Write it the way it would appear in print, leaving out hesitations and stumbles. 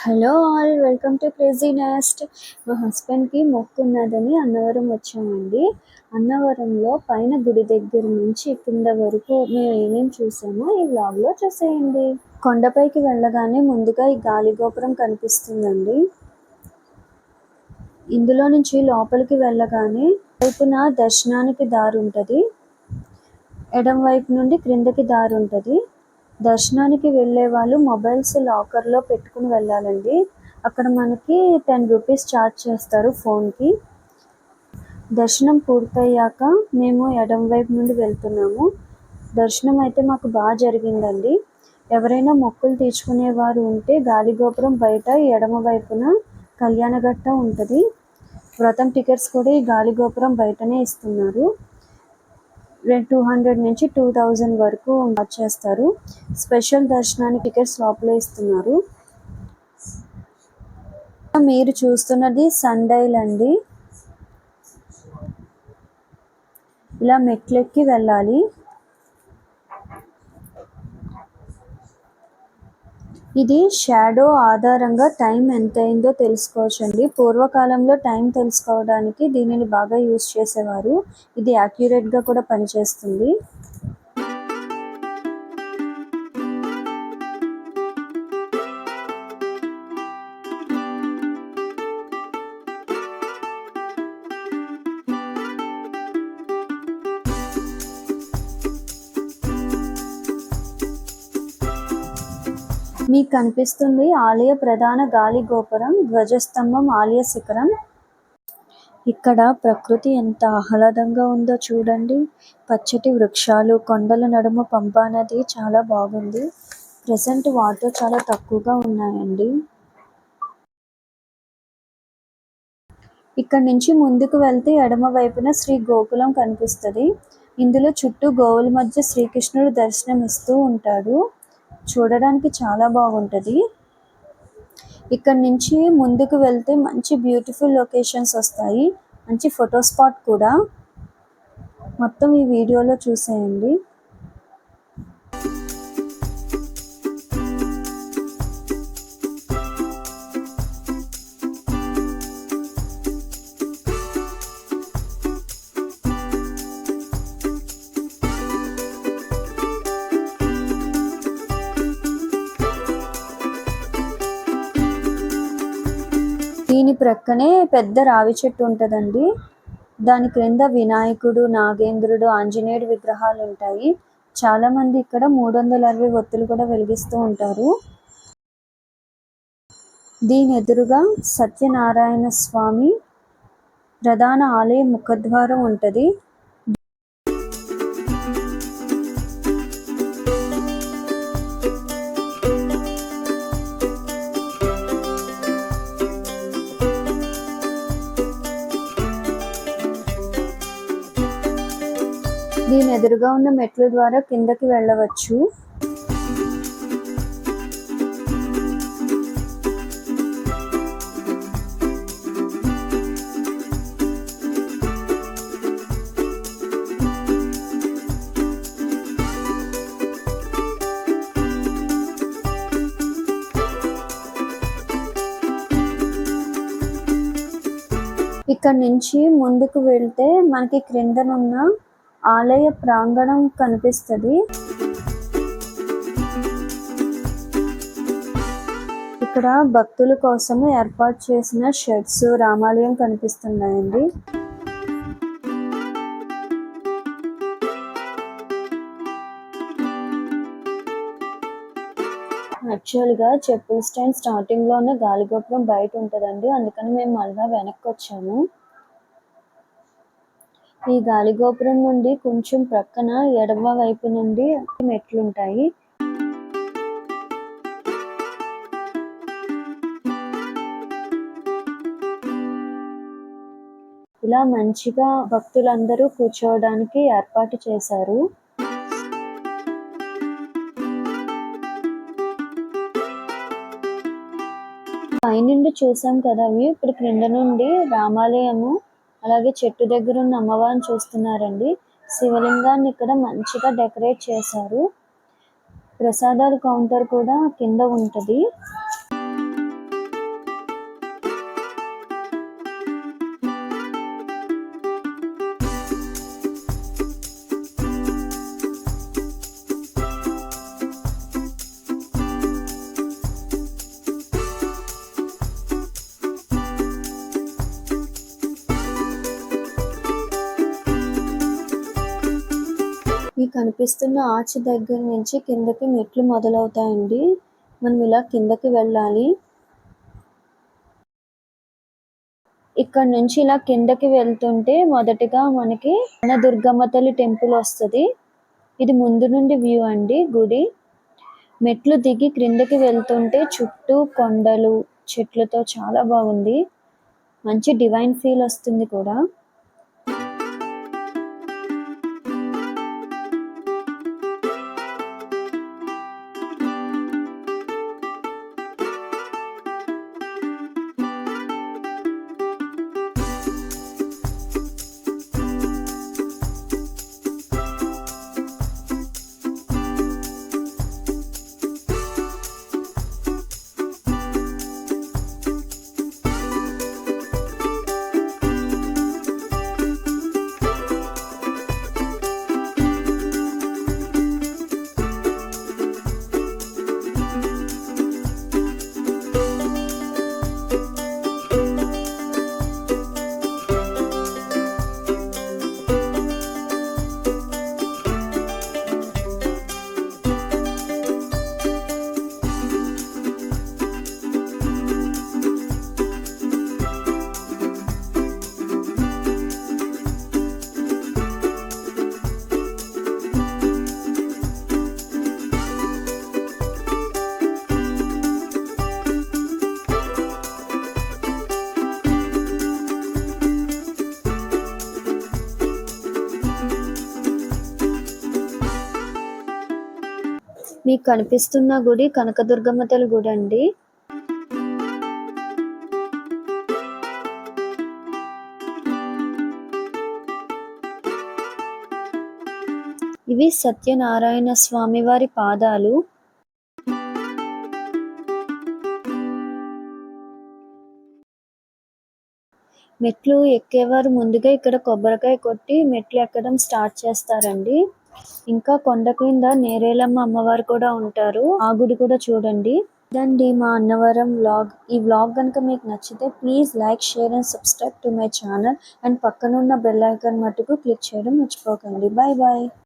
Hello all, welcome to crazy nest. మా హస్బెండ్కి మొక్కు ఉన్నదని అన్నవరం వచ్చామండి. అన్నవరంలో పైన గుడి దగ్గర నుంచి కింద వరకు మేము ఏమేమి చూసామో ఈ వ్లాగ్లో చూసేయండి. కొండపైకి వెళ్ళగానే ముందుగా ఈ గాలిగోపురం కనిపిస్తుందండి. ఇందులో నుంచి లోపలికి వెళ్ళగానే వైపున దర్శనానికి దారి ఉంటుంది, ఎడం వైపు నుండి క్రిందకి దారి ఉంటుంది. దర్శనానికి వెళ్ళే వాళ్ళు మొబైల్స్ లాకర్లో పెట్టుకుని వెళ్ళాలండి. అక్కడ మనకి 10 రూపీస్ ఛార్జ్ చేస్తారు ఫోన్కి. దర్శనం పూర్తయ్యాక మేము ఎడం వైపు నుండి వెళ్తున్నాము. దర్శనం అయితే మాకు బాగా జరిగిందండి. ఎవరైనా మొక్కులు తీర్చుకునేవారు ఉంటే గాలిగోపురం బయట ఎడమ వైపున కళ్యాణగట్ట ఉంటుంది. వ్రతం టికెట్స్ కూడా ఈ గాలిగోపురం బయటనే ఇస్తున్నారు. 200 నుంచి 2000 వరకు చేస్తారు. స్పెషల్ దర్శనానికి టికెట్స్ లోపలే ఇస్తున్నారు. మీరు చూస్తున్నది సండైల్ అండి. ఇలా మెట్లెక్కి వెళ్ళాలి. ఇది షాడో ఆధారంగా టైం ఎంత అయిందో తెలుసుకోవచ్చండి. పూర్వకాలంలో టైం తెలుసుకోవడానికి దీనిని బాగా యూజ్ చేసేవారు. ఇది యాక్యురేట్గా కూడా పనిచేస్తుంది. మీకు కనిపిస్తుంది ఆలయ ప్రధాన గాలి గోపురం, ధ్వజస్తంభం, ఆలయ శిఖరం. ఇక్కడ ప్రకృతి ఎంత ఆహ్లాదంగా ఉందో చూడండి. పచ్చటి వృక్షాలు, కొండల నడుమ పంపా నది చాలా బాగుంది. ప్రెసెంట్ వాటర్ చాలా తక్కువగా ఉన్నాయండి. ఇక్కడ నుంచి ముందుకు వెళ్తే ఎడమ వైపున శ్రీ గోకులం కనిపిస్తుంది. ఇందులో చుట్టూ గోవుల మధ్య శ్రీకృష్ణుడు దర్శనం ఇస్తూ ఉంటాడు. చూడడానికి చాలా బాగుంటుంది. ఇక్కడ నుంచి ముందుకు వెళ్తే మంచి బ్యూటిఫుల్ లొకేషన్స్ వస్తాయి, మంచి ఫోటో స్పాట్ కూడా. మొత్తం ఈ వీడియోలో చూసేయండి. దీని ప్రక్కనే పెద్ద రావి చెట్టు ఉంటుందండి. దాని క్రింద వినాయకుడు, నాగేంద్రుడు, ఆంజనేయుడు విగ్రహాలు ఉంటాయి. చాలా మంది ఇక్కడ 360 ఒత్తులు కూడా వెలిగిస్తూ ఉంటారు. దీని ఎదురుగా సత్యనారాయణ స్వామి ప్రధాన ఆలయ ముఖద్వారం ఉంటుంది. దీని ఎదురుగా ఉన్న మెట్ల ద్వారా కిందకి వెళ్ళవచ్చు. ఇక్కడ నుంచి ముందుకు వెళ్తే మనకి క్రిందనున్న ఆలయ ప్రాంగణం కనిపిస్తుంది. ఇక్కడ భక్తుల కోసము ఏర్పాటు చేసిన షెడ్స్, రామాలయం కనిపిస్తున్నాయండి. యాక్చువల్గా చెప్పుల స్టాండ్ స్టార్టింగ్లోనే గాలిగోపురం బయట ఉంటుందండి. అందుకని మేము మళ్ళీ వెనక్కి వచ్చాము. ఈ గాలిగోపురం నుండి కొంచెం ప్రక్కన ఎడమ వైపు నుండి మెట్లుంటాయి. ఇలా మంచిగా భక్తులందరూ కూర్చోవడానికి ఏర్పాటు చేశారు. పైనుండి చూసాం కదా, ఇప్పుడు క్రింద నుండి రామాలయము, అలాగే చెట్టు దగ్గర ఉన్న అమ్మవారిని చూస్తున్నారండి. శివలింగాన్ని ఇక్కడ మంచిగా డెకరేట్ చేశారు. ప్రసాదాల కౌంటర్ కూడా కింద ఉంటుంది. మీకు కనిపిస్తున్న ఆర్చ్ దగ్గర నుంచి కిందకి మెట్లు మొదలవుతాయండి. మనం ఇలా కిందకి వెళ్ళాలి. ఇక్కడ నుంచి ఇలా కిందకి వెళ్తుంటే మొదటగా మనకి దుర్గమ్మ తల్లి టెంపుల్ వస్తది. ఇది ముందు నుండి వ్యూ అండి గుడి. మెట్లు దిగి క్రిందకి వెళ్తుంటే చుట్టూ కొండలు, చెట్లతో చాలా బాగుంది. మంచి డివైన్ ఫీల్ వస్తుంది కూడా. మీకు కనిపిస్తున్న గుడి కనకదుర్గమ్మ తల్లి గుడి అండి. ఇవి సత్యనారాయణ స్వామి వారి పాదాలు. మెట్లు ఎక్కేవారు ముందుగా ఇక్కడ కొబ్బరికాయ కొట్టి మెట్లు ఎక్కడం స్టార్ట్ చేస్తారండి. ఇంకా కొండ కింద నేరేలమ్మ అమ్మవారు కూడా ఉంటారు. ఆ గుడి కూడా చూడండి. ఇదండి మా అన్నవరం వ్లాగ్. ఈ వ్లాగ్ కనుక మీకు నచ్చితే please like, share and subscribe to my channel. And పక్కనున్న బెల్ ఐకాన్ మట్టుకు క్లిక్ చేయడం మర్చిపోకండి. Bye bye.